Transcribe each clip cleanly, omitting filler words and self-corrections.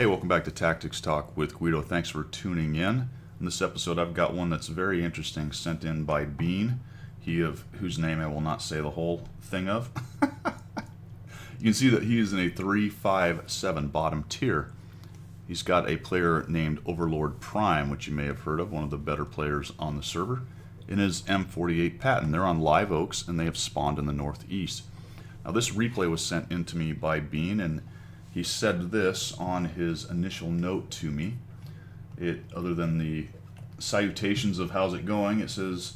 Hey, welcome back to Tactics Talk with Guido. Thanks for tuning in. In this episode, I've got one that's very interesting, sent in by Bean, he of whose name I will not say the whole thing of. You can see that he is in a 3-5-7 bottom tier. He's got a player named Overlord Prime, which you may have heard of, one of the better players on the server, in his M48 Patton. They're on Live Oaks, and they have spawned in the northeast. Now, this replay was sent in to me by Bean, and he said this on his initial note to me. Other than the salutations of how's it going, it says,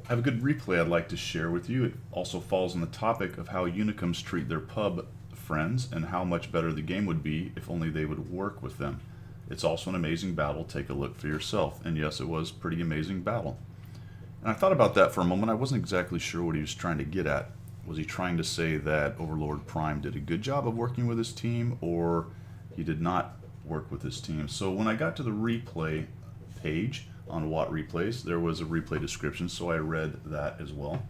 I have a good replay I'd like to share with you. It also falls on the topic of how Unicums treat their pub friends and how much better the game would be if only they would work with them. It's also an amazing battle. Take a look for yourself. And yes, it was a pretty amazing battle. And I thought about that for a moment. I wasn't exactly sure what he was trying to get at. Was he trying to say that Overlord Prime did a good job of working with his team, or he did not work with his team? So when I got to the replay page on Watt Replays, there was a replay description, so I read that as well.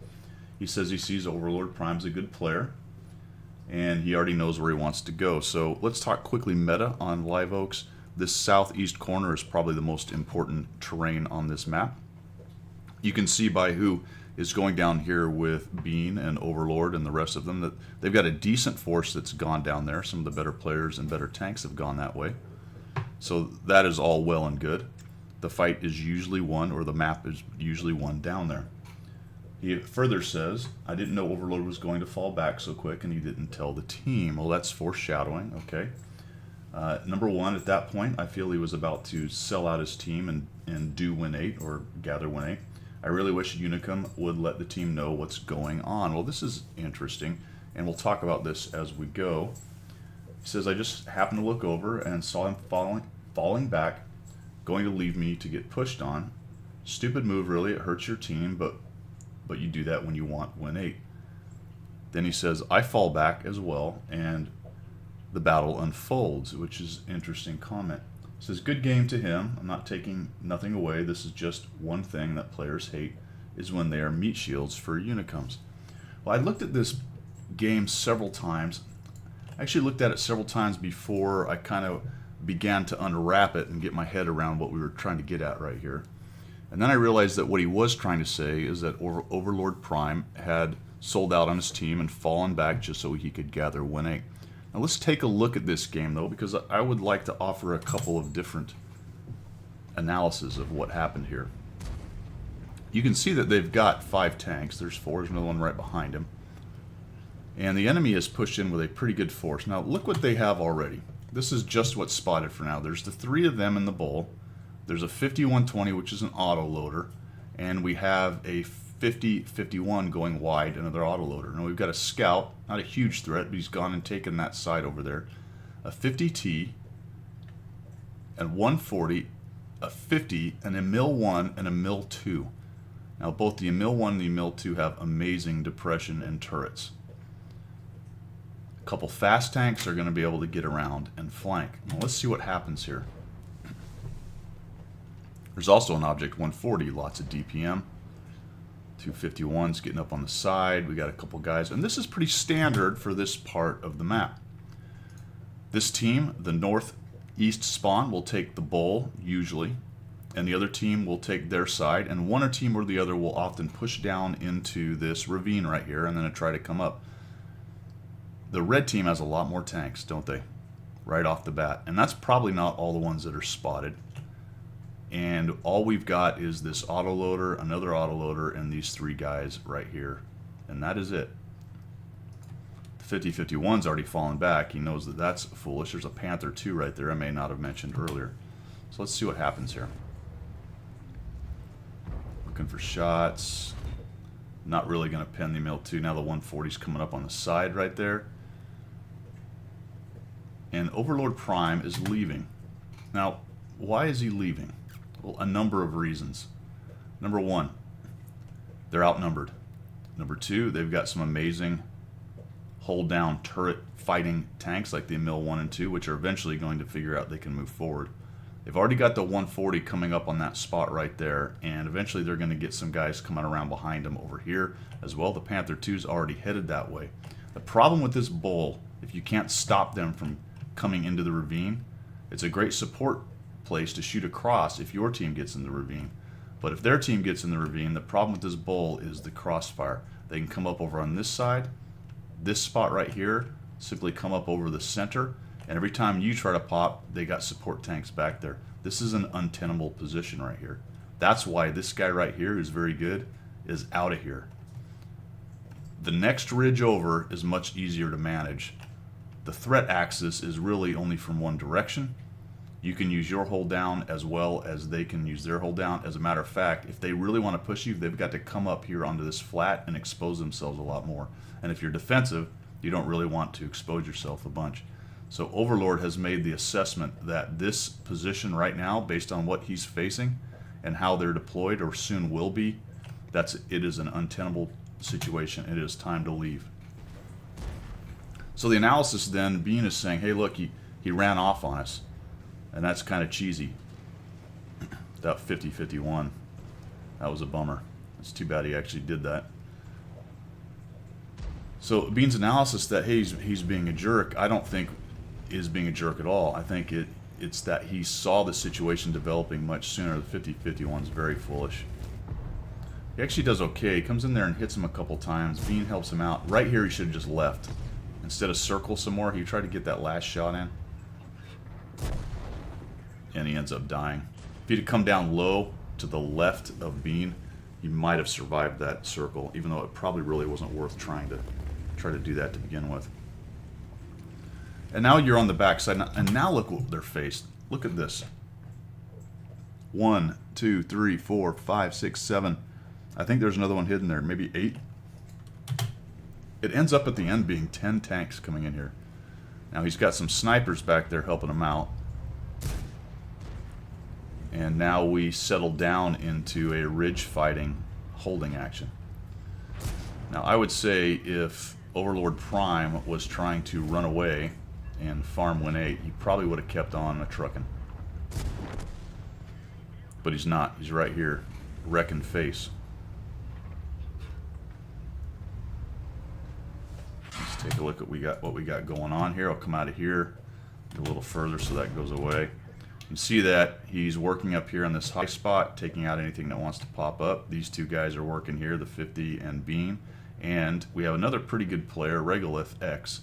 He says he sees Overlord Prime's a good player, and he already knows where he wants to go. So let's talk quickly meta on Live Oaks. This southeast corner is probably the most important terrain on this map. You can see by who is going down here with Bean and Overlord and the rest of them that they've got a decent force that's gone down there. Some of the better players and better tanks have gone that way. So that is all well and good. The fight is usually won, or the map is usually won down there. He further says, I didn't know Overlord was going to fall back so quick, and he didn't tell the team. Well, that's foreshadowing, okay. Number one, at that point, I feel he was about to sell out his team and do win 8 or gather win 8. I really wish Unicum would let the team know what's going on. Well, this is interesting, and we'll talk about this as we go. He says, I just happened to look over and saw him falling back, going to leave me to get pushed on. Stupid move, really. It hurts your team, but you do that when you want win 8. Then he says, I fall back as well, and the battle unfolds, which is an interesting comment. He says, good game to him. I'm not taking nothing away. This is just one thing that players hate, is when they are meat shields for Unicums. Well, I looked at this game several times. I actually looked at it several times before I kind of began to unwrap it and get my head around what we were trying to get at right here. And then I realized that what he was trying to say is that Overlord Prime had sold out on his team and fallen back just so he could gather win 8. Now let's take a look at this game, though, because I would like to offer a couple of different analyses of what happened here. You can see that they've got 5 tanks. There's 4. There's another one right behind him. And the enemy is pushed in with a pretty good force. Now look what they have already. This is just what's spotted for now. There's the 3 of them in the bowl. There's a 5120, which is an autoloader. And we have a 50-51 going wide, another autoloader. Now we've got a scout, not a huge threat, but he's gone and taken that side over there. A 50T, and 140, a 50, and a Mil 1 and a Mil 2. Now both the Mil 1 and the Mil 2 have amazing depression and turrets. A couple fast tanks are going to be able to get around and flank. Now let's see what happens here. There's also an Object 140, lots of DPM. 251's getting up on the side. We got a couple guys, and this is pretty standard for this part of the map. This team, the northeast spawn, will take the bowl usually, and the other team will take their side, and one team or the other will often push down into this ravine right here and then try to come up. The red team has a lot more tanks, don't they? Right off the bat, and that's probably not all the ones that are spotted. And all we've got is this autoloader, another autoloader, and these 3 guys right here. And that is it. The 50-51's already fallen back. He knows that that's foolish. There's a Panther 2 right there I may not have mentioned earlier. So let's see what happens here. Looking for shots. Not really going to pin the Mil 2. Now the 140's coming up on the side right there. And Overlord Prime is leaving. Now, why is he leaving? Well, a number of reasons. Number 1, they're outnumbered. Number 2, they've got some amazing hold down turret fighting tanks like the Mil 1 and 2, which are eventually going to figure out they can move forward. They've already got the 140 coming up on that spot right there, and eventually they're going to get some guys coming around behind them over here as well. The Panther 2's already headed that way. The problem with this bull, if you can't stop them from coming into the ravine. It's a great support place to shoot across if your team gets in the ravine. But if their team gets in the ravine, the problem with this bull is the crossfire. They can come up over on this side, this spot right here, simply come up over the center, and every time you try to pop, they got support tanks back there. This is an untenable position right here. That's why this guy right here, who's very good, is out of here. The next ridge over is much easier to manage. The threat axis is really only from one direction. You can use your hold down as well as they can use their hold down. As a matter of fact, if they really want to push you, they've got to come up here onto this flat and expose themselves a lot more. And if you're defensive, you don't really want to expose yourself a bunch. So Overlord has made the assessment that this position right now, based on what he's facing and how they're deployed or soon will be, it is an untenable situation. It is time to leave. So the analysis then, Bean is saying, hey, look, he ran off on us. And that's kind of cheesy. That 50-51. That was a bummer. It's too bad he actually did that. So Bean's analysis that, hey, he's being a jerk, I don't think is being a jerk at all. I think it's that he saw the situation developing much sooner. The 50-51 is very foolish. He actually does okay. He comes in there and hits him a couple times. Bean helps him out. Right here he should have just left. Instead of circle some more, he tried to get that last shot in. And he ends up dying. If he'd have come down low to the left of Bean, he might have survived that circle, even though it probably really wasn't worth trying to do that to begin with. And now you're on the backside, and now look what they're faced. Look at this. 1, 2, 3, 4, 5, 6, 7. I think there's another one hidden there, maybe 8. It ends up at the end being 10 tanks coming in here. Now he's got some snipers back there helping him out. And now we settle down into a ridge fighting holding action. Now I would say if Overlord Prime was trying to run away and farm Win 8, he probably would have kept on a trucking. But he's not. He's right here, wrecking face. Let's take a look at what we got going on here. I'll come out of here a little further so that goes away. You see that he's working up here on this high spot, taking out anything that wants to pop up. These two guys are working here, the 50 and Bean. And we have another pretty good player, Regolith X,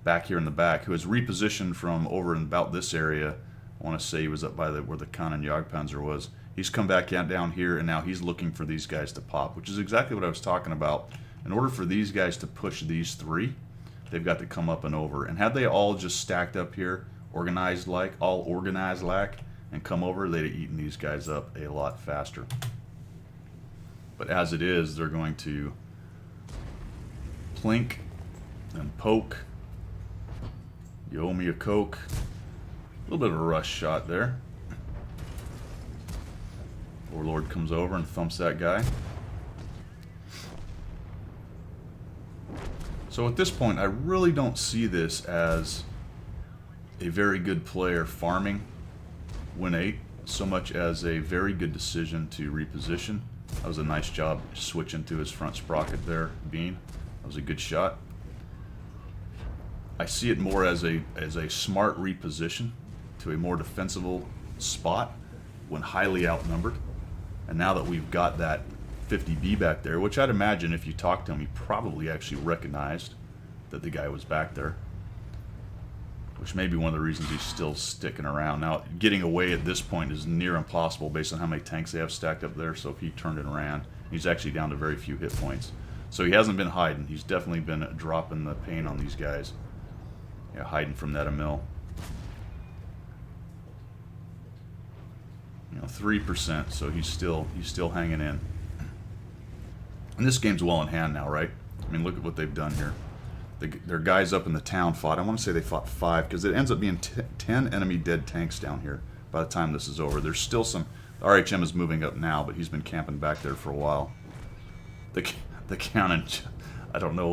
back here in the back, who has repositioned from over in about this area. I want to say he was up by where the Kanon Jagdpanzer was. He's come back down here, and now he's looking for these guys to pop, which is exactly what I was talking about. In order for these guys to push these three, they've got to come up and over. And had they all just stacked up here, all organized like, and come over, they'd have eaten these guys up a lot faster. But as it is, they're going to plink and poke. You owe me a Coke. A little bit of a rush shot there. Overlord comes over and thumps that guy. So at this point, I really don't see this as a very good player farming Win 8 so much as a very good decision to reposition. That was a nice job switching to his front sprocket there, Bean. That was a good shot. I see it more as a smart reposition to a more defensible spot when highly outnumbered. And now that we've got that 50B back there, which I'd imagine if you talked to him, he probably actually recognized that the guy was back there. Which may be one of the reasons he's still sticking around. Now, getting away at this point is near impossible based on how many tanks they have stacked up there. So if he turned and ran, he's actually down to very few hit points. So he hasn't been hiding. He's definitely been dropping the pain on these guys. Yeah, hiding from that Emil. 3%, so he's still hanging in. And this game's well in hand now, right? I mean, look at what they've done here. Their guys up in the town fought. I want to say they fought 5 because it ends up being 10 enemy dead tanks down here by the time this is over. There's still some. The RHM is moving up now, but he's been camping back there for a while. The cannon. I don't know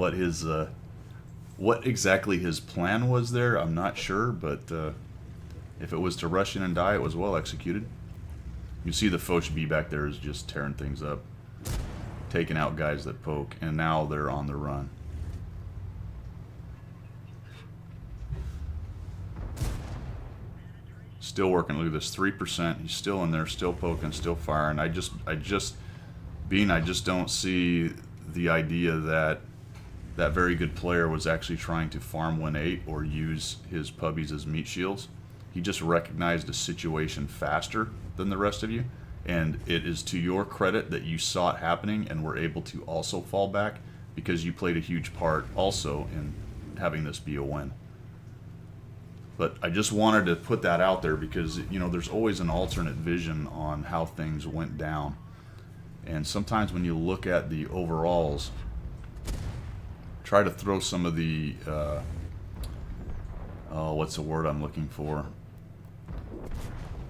what exactly his plan was there. I'm not sure, but if it was to rush in and die, it was well executed. You see the Foch B back there is just tearing things up, taking out guys that poke, and now they're on the run. Still working. Look at this, 3%. He's still in there, still poking, still firing. I just don't see the idea that that very good player was actually trying to farm win 8 or use his puppies as meat shields. He just recognized the situation faster than the rest of you, and it is to your credit that you saw it happening and were able to also fall back, because you played a huge part also in having this be a win. But I just wanted to put that out there because, you know, there's always an alternate vision on how things went down. And sometimes when you look at the overalls, try to throw some of the, what's the word I'm looking for?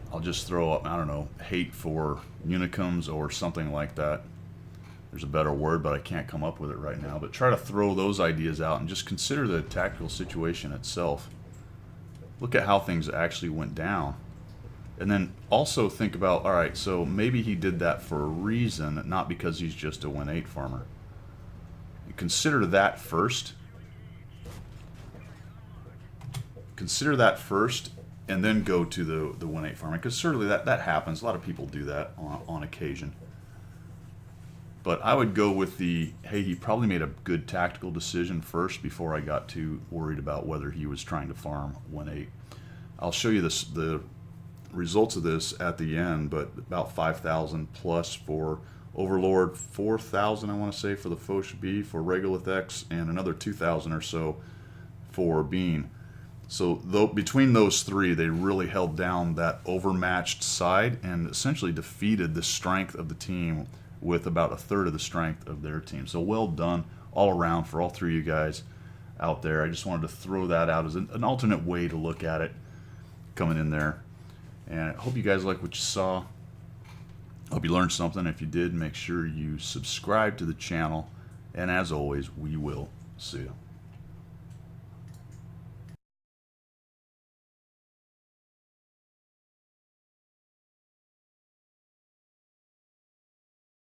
I'll just throw up, I don't know, hate for Unicums or something like that. There's a better word, but I can't come up with it right now. But try to throw those ideas out and just consider the tactical situation itself. Look at how things actually went down. And then also think about, all right, so maybe he did that for a reason, not because he's just a win 8 farmer. Consider that first. Consider that first, and then go to the win 8 farmer. Because certainly that happens. A lot of people do that on occasion. But I would go with the, hey, he probably made a good tactical decision first before I got too worried about whether he was trying to farm 1-8. I'll show you the results of this at the end, but about 5,000 plus for Overlord, 4,000 I want to say for the Foch B, for Regolith X, and another 2,000 or so for Bean. So between those three, they really held down that overmatched side and essentially defeated the strength of the team with about a third of the strength of their team. So well done all around for all three of you guys out there. I just wanted to throw that out as an alternate way to look at it coming in there. And I hope you guys like what you saw. Hope you learned something. If you did, make sure you subscribe to the channel. And as always, we will see you.